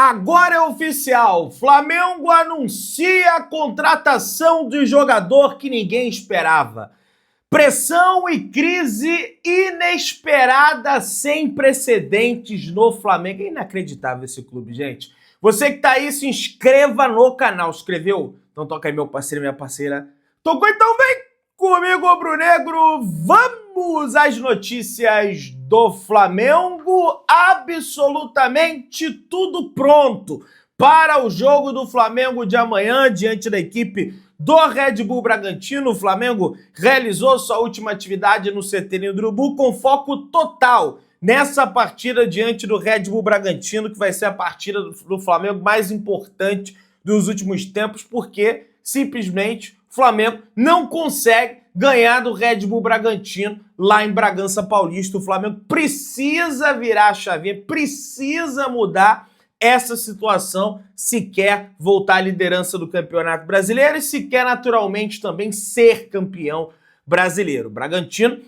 Agora é oficial, Flamengo anuncia a contratação de jogador que ninguém esperava. Pressão e crise inesperada sem precedentes no Flamengo. É inacreditável esse clube, gente. Você que tá aí, se inscreva no canal. Escreveu? Então toca aí, meu parceiro e minha parceira. Tocou? Então vem comigo, rubro-negro. Vamos às notícias do Flamengo. Absolutamente tudo pronto para o jogo do Flamengo de amanhã diante da equipe do Red Bull Bragantino. O Flamengo realizou sua última atividade no CT do Urubu com foco total nessa partida diante do Red Bull Bragantino, que vai ser a partida do Flamengo mais importante dos últimos tempos, porque simplesmente o Flamengo não consegue ganhar do Red Bull Bragantino lá em Bragança Paulista. O Flamengo precisa virar a chavinha, precisa mudar essa situação se quer voltar à liderança do Campeonato Brasileiro e se quer naturalmente também ser campeão brasileiro. O Bragantino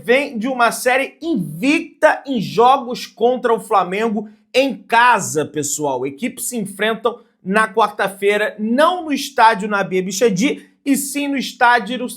vem de uma série invicta em jogos contra o Flamengo em casa, pessoal. Equipes se enfrentam na quarta-feira, não no estádio Nabi Abichedi, e sim no estádio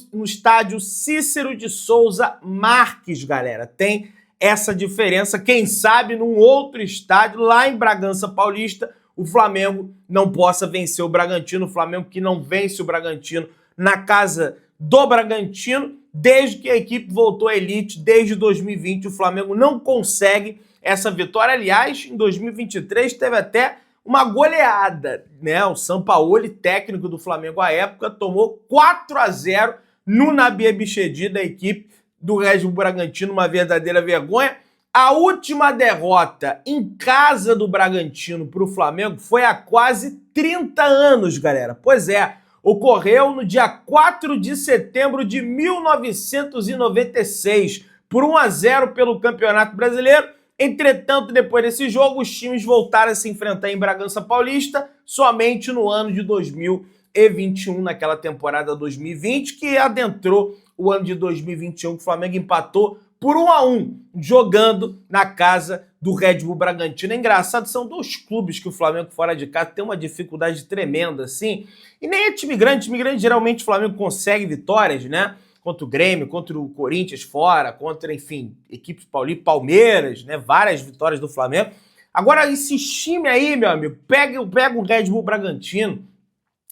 Cícero de Souza Marques, galera. Tem essa diferença, quem sabe num outro estádio, lá em Bragança Paulista, o Flamengo não possa vencer o Bragantino. O Flamengo que não vence o Bragantino na casa do Bragantino, desde que a equipe voltou à elite, desde 2020, o Flamengo não consegue essa vitória. Aliás, em 2023 teve até uma goleada, né? O Sampaoli, técnico do Flamengo à época, tomou 4-0 no Nabi Abichedi da equipe do Red Bull Bragantino, uma verdadeira vergonha. A última derrota em casa do Bragantino para o Flamengo foi há quase 30 anos, galera. Pois é, ocorreu no dia 4 de setembro de 1996, por 1-0 pelo Campeonato Brasileiro. Entretanto, depois desse jogo, os times voltaram a se enfrentar em Bragança Paulista somente no ano de 2021, naquela temporada 2020, que adentrou o ano de 2021, que o Flamengo empatou por 1-1, jogando na casa do Red Bull Bragantino. É engraçado, são dois clubes que o Flamengo fora de casa tem uma dificuldade tremenda, assim, e nem é time grande, geralmente o Flamengo consegue vitórias, né? Contra o Grêmio, contra o Corinthians fora, contra, enfim, equipes Palmeiras, né? Várias vitórias do Flamengo. Agora, esse time aí, meu amigo, pega o Red Bull Bragantino,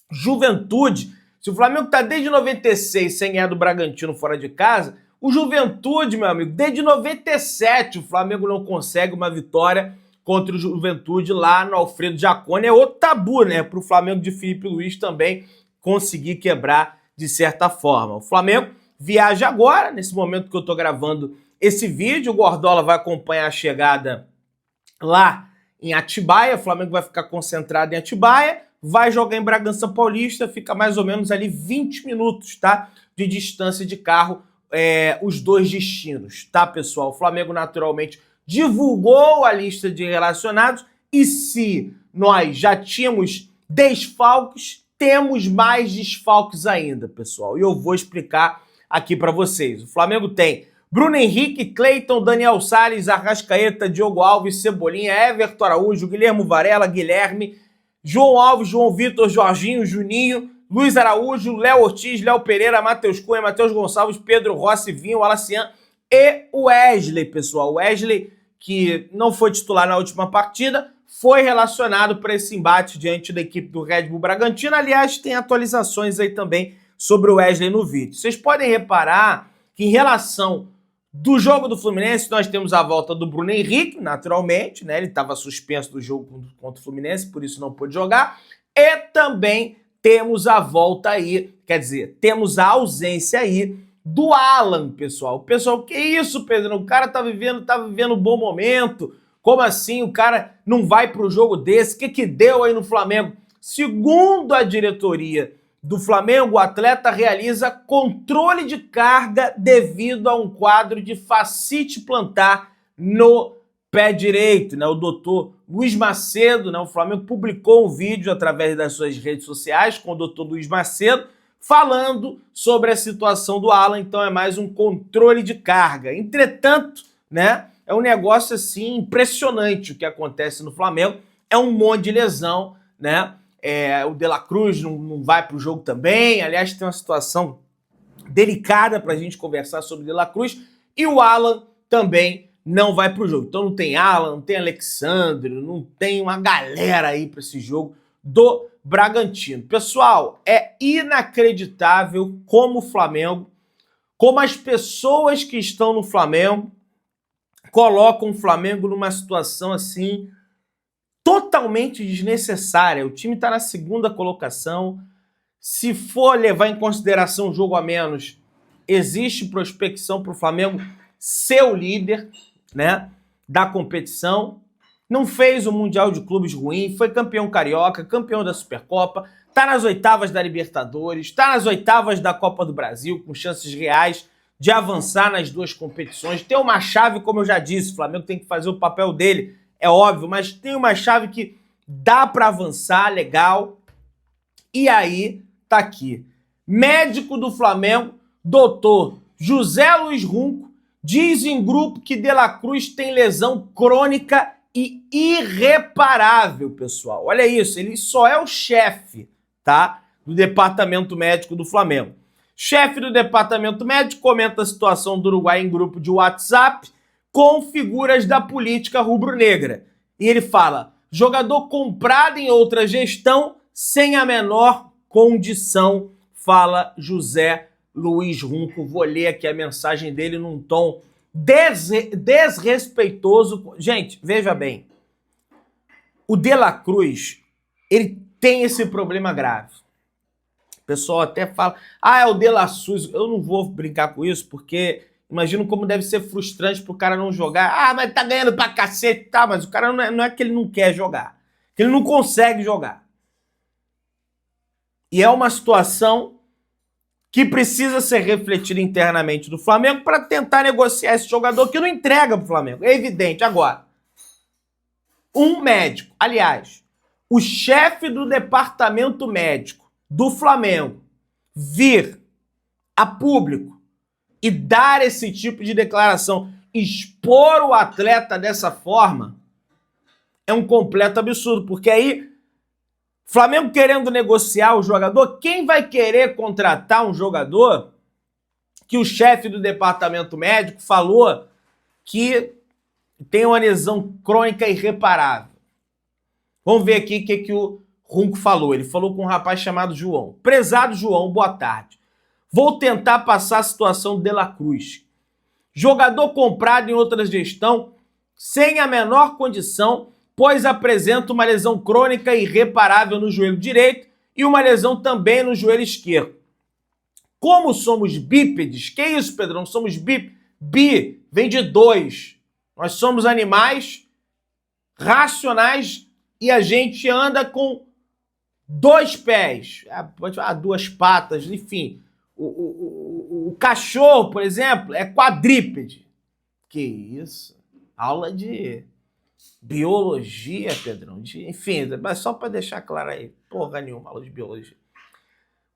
Juventude. Se o Flamengo tá desde 96 sem ganhar do Bragantino fora de casa, o Juventude, meu amigo, desde 97 o Flamengo não consegue uma vitória contra o Juventude lá no Alfredo Jaconi. É outro tabu, né? Para o Flamengo de Felipe Luiz também conseguir quebrar de certa forma. O Flamengo viaja agora, nesse momento que eu tô gravando esse vídeo. O Gordola vai acompanhar a chegada lá em Atibaia. O Flamengo vai ficar concentrado em Atibaia, vai jogar em Bragança Paulista, fica mais ou menos ali 20 minutos, tá? De distância de carro, os dois destinos, tá, pessoal? O Flamengo, naturalmente, divulgou a lista de relacionados e se nós já tínhamos desfalques, temos mais desfalques ainda, pessoal. E eu vou explicar aqui para vocês. O Flamengo tem Bruno Henrique, Cleiton, Daniel Salles, Arrascaeta, Diogo Alves, Cebolinha, Everton Araújo, Guilherme Varela, Guilherme, João Alves, João Vitor, Jorginho, Juninho, Luiz Araújo, Léo Ortiz, Léo Pereira, Matheus Cunha, Matheus Gonçalves, Pedro Rossi, Vinho, Alacian e o Wesley, pessoal. O Wesley, que não foi titular na última partida, foi relacionado para esse embate diante da equipe do Red Bull Bragantino. Aliás, tem atualizações aí também sobre o Wesley no vídeo. Vocês podem reparar que em relação do jogo do Fluminense, nós temos a volta do Bruno Henrique, naturalmente, né? Ele estava suspenso do jogo contra o Fluminense, por isso não pôde jogar. E também temos a volta aí, quer dizer, temos a ausência aí do Alan, pessoal. Pessoal, que isso, Pedro? O cara tá vivendo um bom momento. Como assim o cara não vai para o jogo desse? O que deu aí no Flamengo? Segundo a diretoria do Flamengo, o atleta realiza controle de carga devido a um quadro de fascite plantar no pé direito, né? O doutor Luiz Macedo, né? O Flamengo publicou um vídeo através das suas redes sociais com o doutor Luiz Macedo falando sobre a situação do Alan. Então é mais um controle de carga. Entretanto, né? É um negócio assim impressionante o que acontece no Flamengo. é um monte de lesão, né? O De La Cruz não vai para o jogo também. Aliás, tem uma situação delicada para a gente conversar sobre o De La Cruz. E o Alan também não vai para o jogo. Então não tem Alan, não tem Alexandre, não tem uma galera aí para esse jogo do Bragantino. Pessoal, é inacreditável como o Flamengo, como as pessoas que estão no Flamengo colocam o Flamengo numa situação assim totalmente desnecessária. O time está na segunda colocação. Se for levar em consideração o jogo a menos, existe prospecção para o Flamengo ser o líder, né, da competição. Não fez o Mundial de Clubes ruim, foi campeão carioca, campeão da Supercopa, está nas oitavas da Libertadores, está nas oitavas da Copa do Brasil, com chances reais de avançar nas duas competições. Tem uma chave, como eu já disse, o Flamengo tem que fazer o papel dele, é óbvio, mas tem uma chave que dá para avançar, legal. E aí, tá aqui. Médico do Flamengo, doutor José Luiz Runco, diz em grupo que De La Cruz tem lesão crônica e irreparável, pessoal. Olha isso, ele só é o chefe, tá, do departamento médico do Flamengo. Chefe do departamento médico comenta a situação do Uruguai em grupo de WhatsApp com figuras da política rubro-negra. E ele fala, jogador comprado em outra gestão sem a menor condição, fala José Luiz Runco. Vou ler aqui a mensagem dele num tom desrespeitoso. Gente, veja bem, o De La Cruz, ele tem esse problema grave. O pessoal até fala, é o De La Cruz. Eu não vou brincar com isso, porque imagino como deve ser frustrante pro cara não jogar. Mas tá ganhando pra cacete, tá? Mas o cara não é que ele não quer jogar, que ele não consegue jogar. E é uma situação que precisa ser refletida internamente do Flamengo para tentar negociar esse jogador que não entrega pro Flamengo. É evidente. Agora, um médico, aliás, o chefe do departamento médico do Flamengo vir a público e dar esse tipo de declaração, expor o atleta dessa forma, é um completo absurdo, porque aí Flamengo querendo negociar o jogador, quem vai querer contratar um jogador que o chefe do departamento médico falou que tem uma lesão crônica irreparável? Vamos ver aqui o que o Runco falou. Ele falou com um rapaz chamado João. Prezado João, boa tarde. Vou tentar passar a situação do De La Cruz. Jogador comprado em outra gestão, sem a menor condição, pois apresenta uma lesão crônica irreparável no joelho direito e uma lesão também no joelho esquerdo. Como somos bípedes, que isso, Pedrão? Somos bípedes. Bi vem de dois. Nós somos animais racionais e a gente anda com dois pés, duas patas, enfim. O cachorro, por exemplo, é quadrípede. Que isso? Aula de biologia, Pedrão. Enfim, mas só para deixar claro aí. Porra nenhuma, aula de biologia.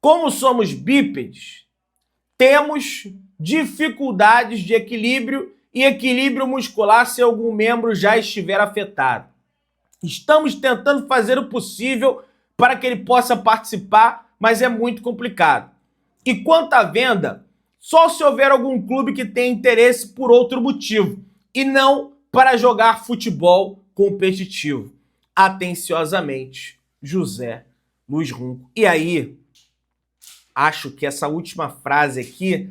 Como somos bípedes, temos dificuldades de equilíbrio e equilíbrio muscular se algum membro já estiver afetado. Estamos tentando fazer o possível para que ele possa participar, mas é muito complicado. E quanto à venda, só se houver algum clube que tenha interesse por outro motivo, e não para jogar futebol competitivo. Atenciosamente, José Luiz Runco. E aí, acho que essa última frase aqui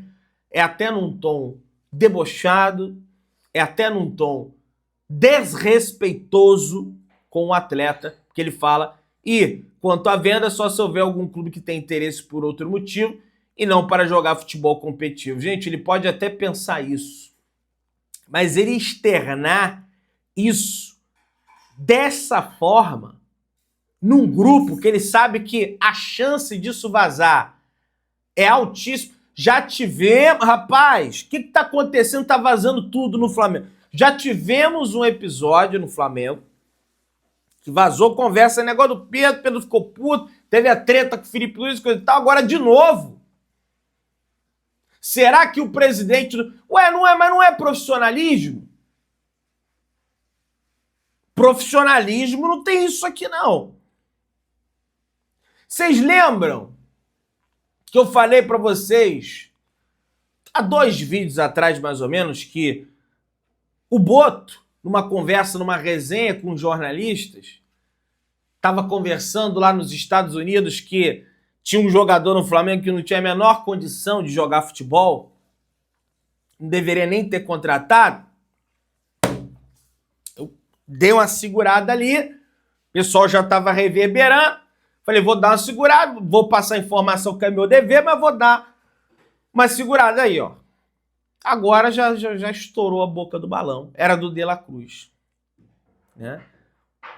é até num tom debochado, é até num tom desrespeitoso com o atleta, que ele fala, e quanto à venda, só se houver algum clube que tenha interesse por outro motivo, e não para jogar futebol competitivo. Gente, ele pode até pensar isso, mas ele externar isso dessa forma, num grupo que ele sabe que a chance disso vazar é altíssima. Já tivemos, rapaz, o que tá acontecendo? Tá vazando tudo no Flamengo. Já tivemos um episódio no Flamengo que vazou conversa, negócio do Pedro, Pedro ficou puto, teve a treta com o Felipe Luiz, coisa e tal, agora de novo. Será que o presidente... Ué, não é, mas não é profissionalismo? Profissionalismo não tem isso aqui, não. Vocês lembram que eu falei para vocês, há 2 vídeos atrás, mais ou menos, que o Boto, numa conversa, numa resenha com jornalistas, estava conversando lá nos Estados Unidos que tinha um jogador no Flamengo que não tinha a menor condição de jogar futebol, não deveria nem ter contratado. Eu dei uma segurada ali, o pessoal já estava reverberando, falei, vou dar uma segurada, vou passar a informação que é meu dever, mas vou dar uma segurada aí, ó. Agora já estourou a boca do balão. Era do De La Cruz, né?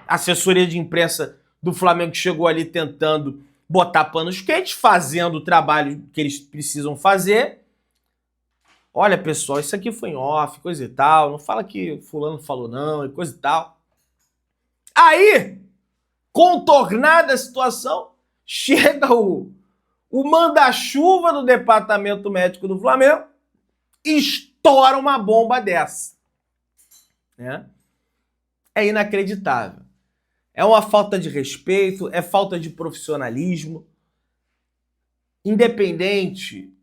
A assessoria de imprensa do Flamengo chegou ali tentando botar panos quentes, fazendo o trabalho que eles precisam fazer. Olha, pessoal, isso aqui foi em off, coisa e tal. Não fala que fulano falou não, e coisa e tal. Aí, contornada a situação, chega o manda-chuva do departamento médico do Flamengo e estoura uma bomba dessa, né? É inacreditável. É uma falta de respeito, é falta de profissionalismo. Independente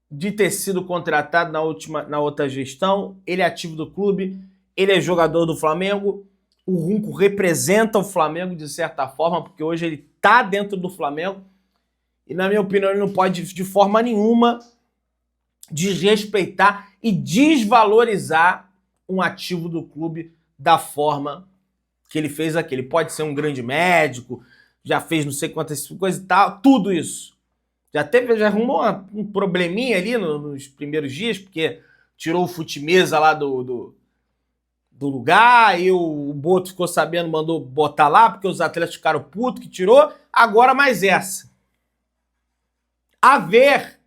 de ter sido contratado na outra gestão, ele é ativo do clube, ele é jogador do Flamengo, o Runco representa o Flamengo de certa forma, porque hoje ele está dentro do Flamengo e, na minha opinião, ele não pode de forma nenhuma desrespeitar e desvalorizar um ativo do clube da forma que ele fez aqui. Ele pode ser um grande médico, já fez não sei quantas coisas e tal, tudo isso. Já arrumou um probleminha ali nos primeiros dias, porque tirou o Fute-Mesa lá do lugar, e o Boto ficou sabendo, mandou botar lá, porque os atletas ficaram putos que tirou. Agora mais essa. A ver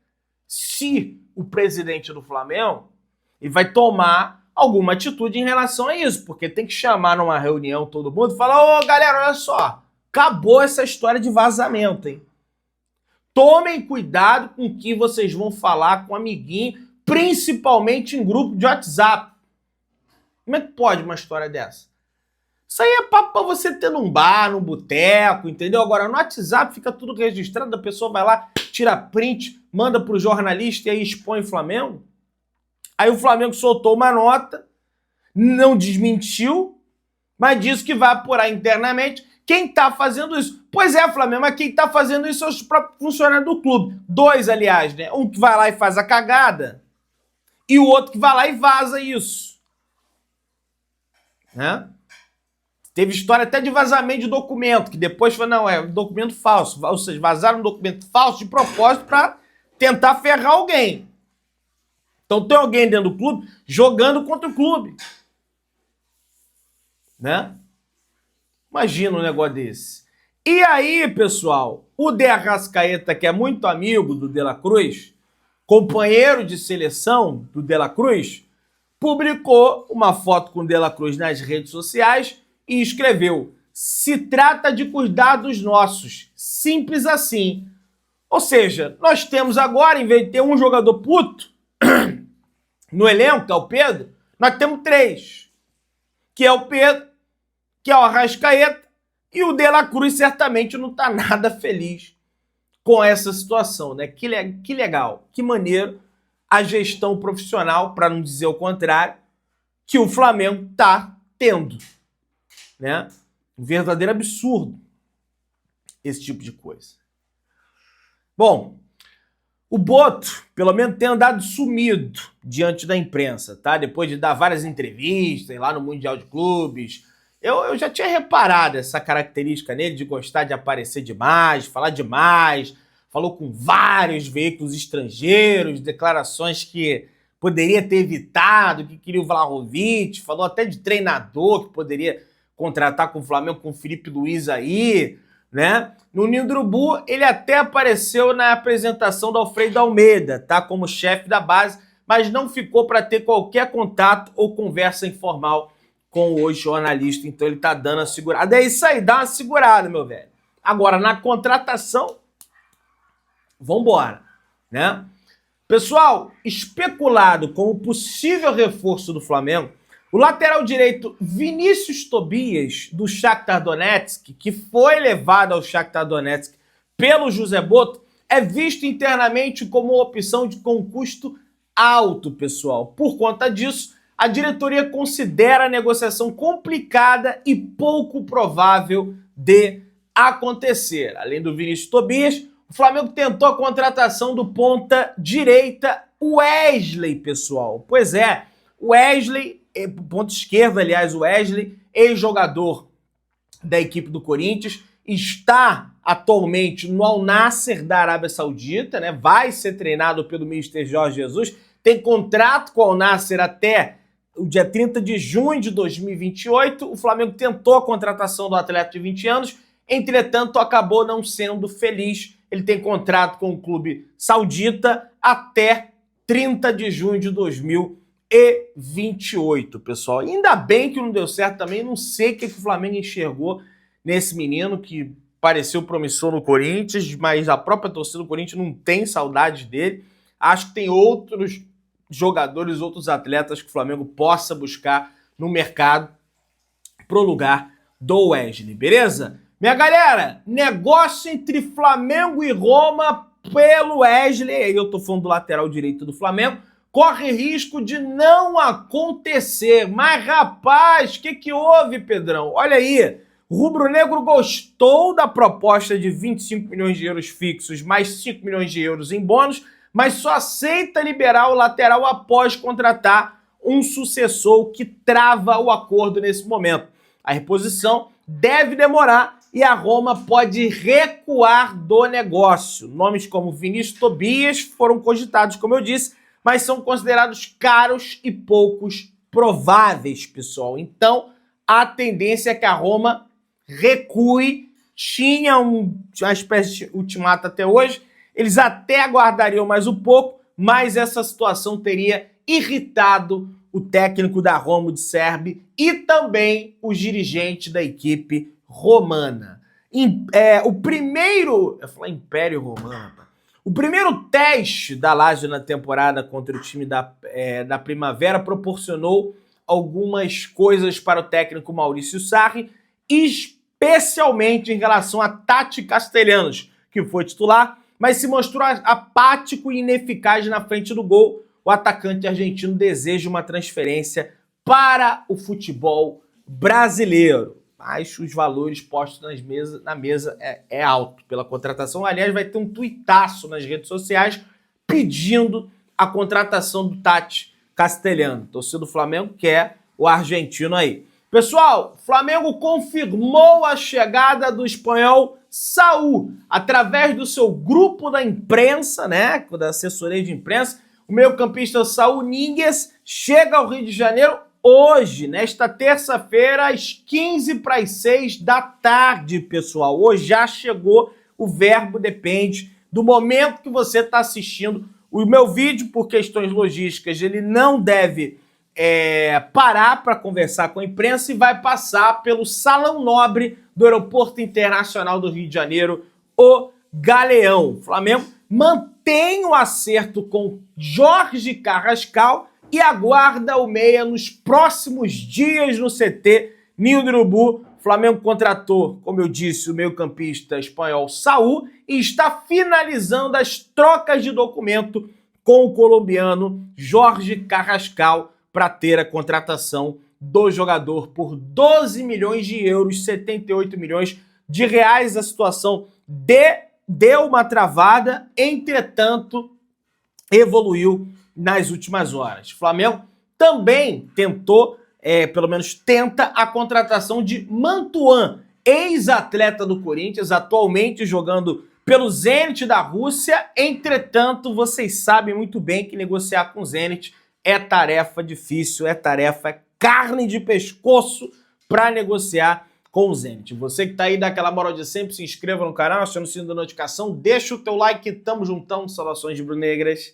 se o presidente do Flamengo ele vai tomar alguma atitude em relação a isso, porque tem que chamar numa reunião todo mundo e falar, ô galera, olha só, acabou essa história de vazamento, hein? Tomem cuidado com o que vocês vão falar com o amiguinho, principalmente em grupo de WhatsApp. Como é que pode uma história dessa? Isso aí é papo pra você ter num bar, num boteco, entendeu? Agora, no WhatsApp fica tudo registrado, a pessoa vai lá, tira print, manda pro jornalista e aí expõe o Flamengo. Aí o Flamengo soltou uma nota, não desmentiu, mas disse que vai apurar internamente quem tá fazendo isso. Pois é, Flamengo, mas quem tá fazendo isso são os próprios funcionários do clube. 2, aliás, né? Um que vai lá e faz a cagada e o outro que vai lá e vaza isso. Né? Teve história até de vazamento de documento, que depois foi, não, é um documento falso. Ou seja, vazaram um documento falso de propósito para tentar ferrar alguém. Então tem alguém dentro do clube jogando contra o clube. Né? Imagina um negócio desse. E aí, pessoal, o De Arrascaeta, que é muito amigo do De La Cruz, companheiro de seleção do De La Cruz, publicou uma foto com o De La Cruz nas redes sociais e escreveu: se trata de cuidar dos nossos. Simples assim. Ou seja, nós temos agora, em vez de ter um jogador puto no elenco, que é o Pedro, nós temos 3. Que é o Pedro, que é o Arrascaeta, e o De La Cruz certamente não está nada feliz com essa situação, né? Que legal, que maneiro a gestão profissional, para não dizer o contrário, que o Flamengo está tendo, né? Um verdadeiro absurdo esse tipo de coisa. Bom, o Boto, pelo menos, tem andado sumido diante da imprensa, tá? Depois de dar várias entrevistas lá no Mundial de Clubes. Eu já tinha reparado essa característica nele de gostar de aparecer demais, falar demais. Falou com vários veículos estrangeiros, declarações que poderia ter evitado, que queria o Vlahovic, falou até de treinador que poderia contratar com o Flamengo, com o Felipe Luiz aí, né? No Ninho do Urubu, ele até apareceu na apresentação do Alfredo Almeida, tá? Como chefe da base, mas não ficou para ter qualquer contato ou conversa informal com o jornalista, então ele tá dando a segurada. É isso aí, dá uma segurada, meu velho. Agora, na contratação, vambora, né? Pessoal, especulado como possível reforço do Flamengo, O lateral direito Vinícius Tobias, do Shakhtar Donetsk, que foi levado ao Shakhtar Donetsk pelo José Boto, é visto internamente como uma opção com custo alto, pessoal. Por conta disso, a diretoria considera a negociação complicada e pouco provável de acontecer. Além do Vinícius Tobias, o Flamengo tentou a contratação do ponta direita Wesley, pessoal. Pois é, Wesley, ponta esquerda, aliás, Wesley, ex-jogador da equipe do Corinthians, está atualmente no Al Nassr da Arábia Saudita, né? Vai ser treinado pelo Mister Jorge Jesus, tem contrato com o Al Nassr até o dia 30 de junho de 2028. O Flamengo tentou a contratação do atleta de 20 anos, entretanto acabou não sendo feliz. Ele tem contrato com o clube saudita até 30 de junho de 2028, pessoal. Ainda bem que não deu certo também, não sei o que o Flamengo enxergou nesse menino que pareceu promissor no Corinthians, mas a própria torcida do Corinthians não tem saudade dele. Acho que tem outros jogadores, outros atletas que o Flamengo possa buscar no mercado pro lugar do Wesley, beleza? Minha galera, negócio entre Flamengo e Roma pelo Wesley, aí eu tô falando do lateral direito do Flamengo, corre risco de não acontecer. Mas, rapaz, o que houve, Pedrão? Olha aí, o rubro-negro gostou da proposta de 25 milhões de euros fixos mais 5 milhões de euros em bônus, mas só aceita liberar o lateral após contratar um sucessor, que trava o acordo nesse momento. A reposição deve demorar e a Roma pode recuar do negócio. Nomes como Vinícius Tobias foram cogitados, como eu disse, mas são considerados caros e poucos prováveis, pessoal. Então, a tendência é que a Roma recue. Tinha uma espécie de ultimato até hoje, eles até aguardariam mais um pouco, mas essa situação teria irritado o técnico da Roma de Serbi e também os dirigentes da equipe romana. O primeiro... Eu falei Império Romano, rapaz. O primeiro teste da Lazio na temporada contra o time da Primavera proporcionou algumas coisas para o técnico Maurício Sarri, especialmente em relação a Tati Castellanos, que foi titular, mas se mostrou apático e ineficaz na frente do gol. O atacante argentino deseja uma transferência para o futebol brasileiro. Mas os valores postos na mesa é alto pela contratação. Aliás, vai ter um tuitaço nas redes sociais pedindo a contratação do Tati Castellanos. Torcida do Flamengo quer o argentino aí. Pessoal, o Flamengo confirmou a chegada do espanhol Saúl através do seu grupo da imprensa, né, da assessoria de imprensa. O meio-campista Saúl Ñíguez chega ao Rio de Janeiro hoje, nesta terça-feira, às 15h45 da tarde, pessoal. Hoje já chegou, o verbo depende do momento que você está assistindo o meu vídeo. Por questões logísticas, ele não deve parar para conversar com a imprensa e vai passar pelo Salão Nobre do Aeroporto Internacional do Rio de Janeiro, o Galeão. O Flamengo mantém o acerto com Jorge Carrascal e aguarda o meia nos próximos dias no CT Ninho do Urubu. O Flamengo contratou, como eu disse, o meio-campista espanhol Saúl e está finalizando as trocas de documento com o colombiano Jorge Carrascal para ter a contratação do jogador por 12 milhões de euros, 78 milhões de reais. A situação deu uma travada, entretanto, evoluiu nas últimas horas. O Flamengo também tentou, pelo menos tenta, a contratação de Mantuan, ex-atleta do Corinthians, atualmente jogando pelo Zenit da Rússia. Entretanto, vocês sabem muito bem que negociar com o Zenit é tarefa difícil, é carne de pescoço para negociar com o Zenit. Você que tá aí, dá aquela moral de sempre, se inscreva no canal, aciona o sino da notificação, deixa o teu like, tamo juntão, saudações rubro-negras.